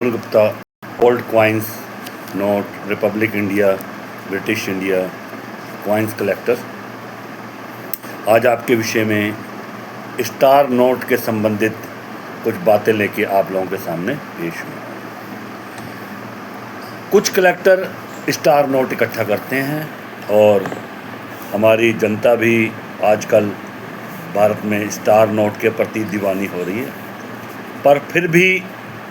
Gupta, old coins, note, Republic India, British India, coins collector. आज आपके विषय में स्टार नोट के संबंधित कुछ बातें लेके आप लोगों के सामने पेश हुए। कुछ कलेक्टर स्टार नोट इकट्ठा करते हैं और हमारी जनता भी आजकल भारत में स्टार नोट के प्रति दीवानी हो रही है, पर फिर भी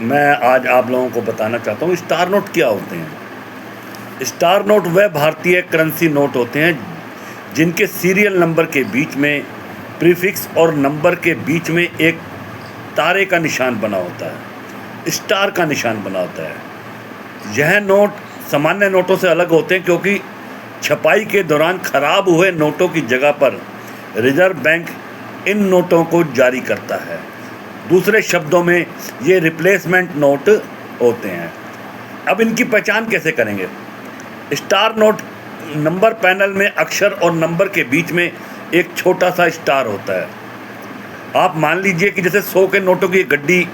मैं आज आप लोगों को बताना चाहता हूँ स्टार नोट क्या होते हैं। स्टार नोट वह भारतीय करेंसी नोट होते हैं जिनके सीरियल नंबर के बीच में प्रीफिक्स और नंबर के बीच में एक तारे का निशान बना होता है, स्टार का निशान बना होता है। यह नोट सामान्य नोटों से अलग होते हैं क्योंकि छपाई के दौरान खराब हुए नोटों की जगह पर रिजर्व बैंक इन नोटों को जारी करता है। दूसरे शब्दों में ये रिप्लेसमेंट नोट होते हैं। अब इनकी पहचान कैसे करेंगे? स्टार नोट नंबर पैनल में अक्षर और नंबर के बीच में एक छोटा सा स्टार होता है। आप मान लीजिए कि जैसे 100 के नोटों की गड्डी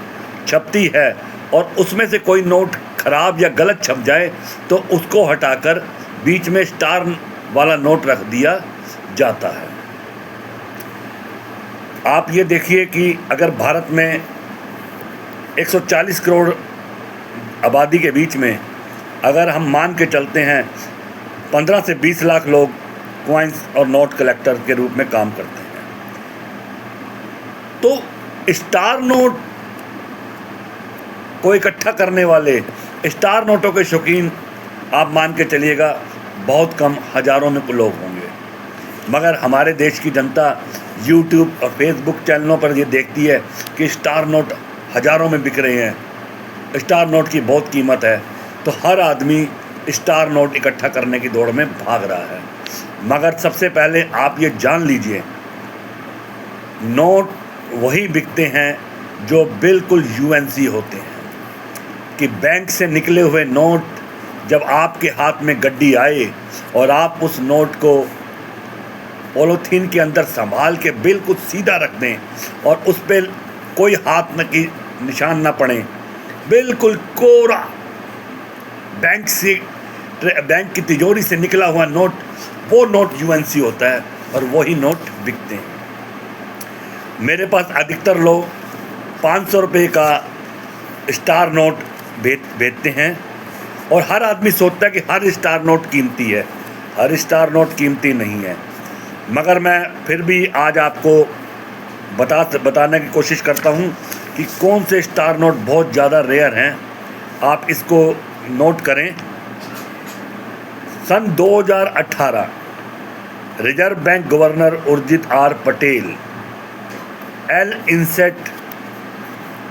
छपती है और उसमें से कोई नोट खराब या गलत छप जाए तो उसको हटाकर बीच में स्टार वाला नोट रख दिया जाता है। आप ये देखिए कि अगर भारत में 140 करोड़ आबादी के बीच में अगर हम मान के चलते हैं 15 से 20 लाख लोग कॉइन्स और नोट कलेक्टर के रूप में काम करते हैं, तो स्टार नोट को इकट्ठा करने वाले, स्टार नोटों के शौकीन आप मान के चलिएगा बहुत कम, हज़ारों में लोग होंगे। मगर हमारे देश की जनता यूट्यूब और फेसबुक चैनलों पर ये देखती है कि स्टार नोट हज़ारों में बिक रहे हैं, स्टार नोट की बहुत कीमत है, तो हर आदमी स्टार नोट इकट्ठा करने की दौड़ में भाग रहा है। मगर सबसे पहले आप ये जान लीजिए, नोट वही बिकते हैं जो बिल्कुल यूएनसी होते हैं, कि बैंक से निकले हुए नोट जब आपके हाथ में गड्डी आए और आप उस नोट को पॉलीथीन के अंदर संभाल के बिल्कुल सीधा रख दें और उस पर कोई हाथ की निशान ना पड़े, बिल्कुल कोरा बैंक की तिजोरी से निकला हुआ नोट, वो नोट यूएनसी होता है और वही नोट बिकते हैं। मेरे पास अधिकतर लोग 500 रुपये का स्टार नोट बेचते हैं और हर आदमी सोचता है कि हर स्टार नोट कीमती है। हर स्टार नोट कीमती नहीं है, मगर मैं फिर भी आज आपको बताने की कोशिश करता हूं कि कौन से स्टार नोट बहुत ज़्यादा रेयर हैं। आप इसको नोट करें। सन 2018 reserve bank governor Urjit R Patel, L inset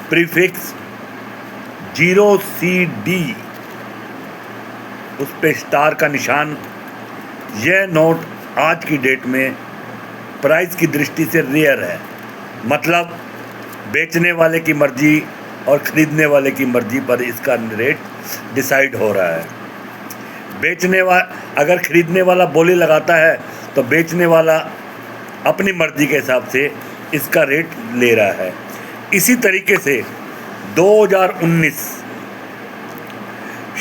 prefix 0CD, उस पे स्टार का निशान। यह नोट आज की डेट में प्राइस की दृष्टि से रेयर है, मतलब बेचने वाले की मर्जी और ख़रीदने वाले की मर्जी पर इसका रेट डिसाइड हो रहा है। अगर ख़रीदने वाला बोली लगाता है तो बेचने वाला अपनी मर्जी के हिसाब से इसका रेट ले रहा है। इसी तरीके से 2019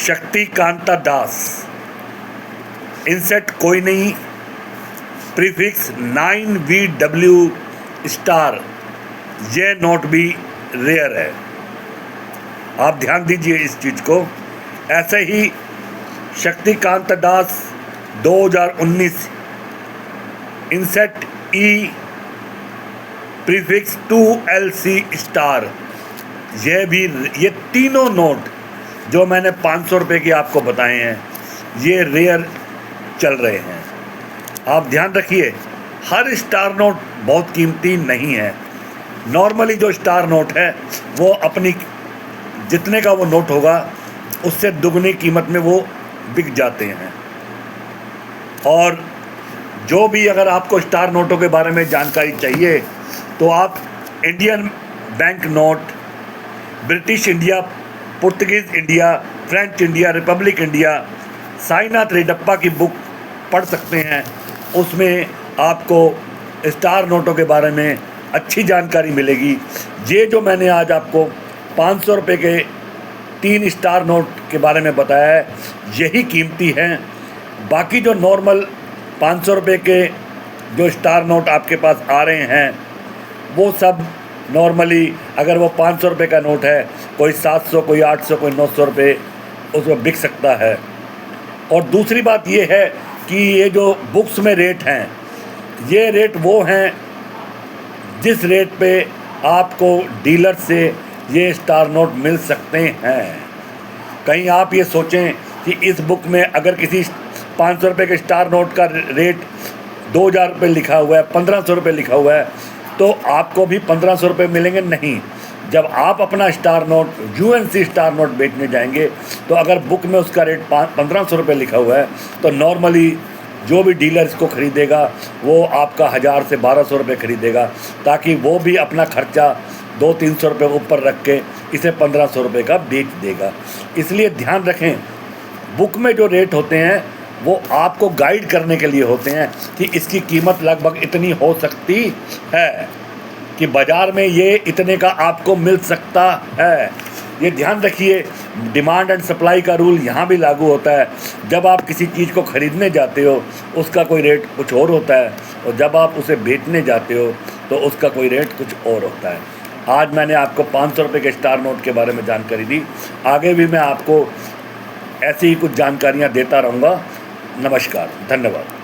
शक्ति कांता दास, इंसेट कोई नहीं, प्रीफिक्स 9VW स्टार, यह नोट भी रेयर है। आप ध्यान दीजिए इस चीज़ को। ऐसे ही शक्तिकांत दास 2019 इंसेट ई प्रीफिक्स 2LC स्टार, ये तीनों नोट जो मैंने 500 रुपये की आपको बताए हैं, ये रेयर चल रहे हैं। आप ध्यान रखिए, हर स्टार नोट बहुत कीमती नहीं है। नॉर्मली जो स्टार नोट है वो अपनी जितने का वो नोट होगा उससे दुगनी कीमत में वो बिक जाते हैं। और जो भी अगर आपको स्टार नोटों के बारे में जानकारी चाहिए तो आप Indian bank note, British India, Portuguese India, French India, Republic India, Sainath Reddappa की बुक पढ़ सकते हैं। उसमें आपको स्टार नोटों के बारे में अच्छी जानकारी मिलेगी। ये जो मैंने आज आपको 500 रुपये के 3 स्टार नोट के बारे में बताया है, यही कीमती हैं। बाकी जो नॉर्मल 500 रुपये के जो स्टार नोट आपके पास आ रहे हैं वो सब नॉर्मली, अगर वो 500 रुपये का नोट है, कोई 700, कोई 800, कोई 900 रुपये उसमें बिक सकता है। और दूसरी बात ये है कि ये जो बुक्स में रेट हैं, ये रेट वो हैं जिस रेट पे आपको डीलर से ये स्टार नोट मिल सकते हैं। कहीं आप ये सोचें कि इस बुक में अगर किसी 500 रुपये के स्टार नोट का रेट 2000 रुपये लिखा हुआ है, 1500 रुपये लिखा हुआ है, तो आपको भी 1500 रुपये मिलेंगे। नहीं, जब आप अपना star note, UNC star note बेचने जाएंगे, तो अगर बुक में उसका रेट 1500 रुपये लिखा हुआ है, तो नॉर्मली जो भी डीलर इसको ख़रीदेगा वो आपका 1000 से 1200 रुपये ख़रीदेगा, ताकि वो भी अपना खर्चा 200-300 रुपये ऊपर रख के इसे 1500 रुपये का बेच देगा। इसलिए ध्यान रखें, बुक में जो रेट होते हैं वो आपको गाइड करने के लिए होते हैं कि इसकी कीमत लगभग इतनी हो सकती है, कि बाज़ार में ये इतने का आपको मिल सकता है। ये ध्यान रखिए, डिमांड एंड सप्लाई का रूल यहाँ भी लागू होता है। जब आप किसी चीज़ को ख़रीदने जाते हो उसका कोई रेट कुछ और होता है, और जब आप उसे बेचने जाते हो तो उसका कोई रेट कुछ और होता है। आज मैंने आपको 500 रुपये के स्टार नोट के बारे में जानकारी दी, आगे भी मैं आपको ऐसी ही कुछ जानकारियाँ देता रहूँगा। नमस्कार, धन्यवाद।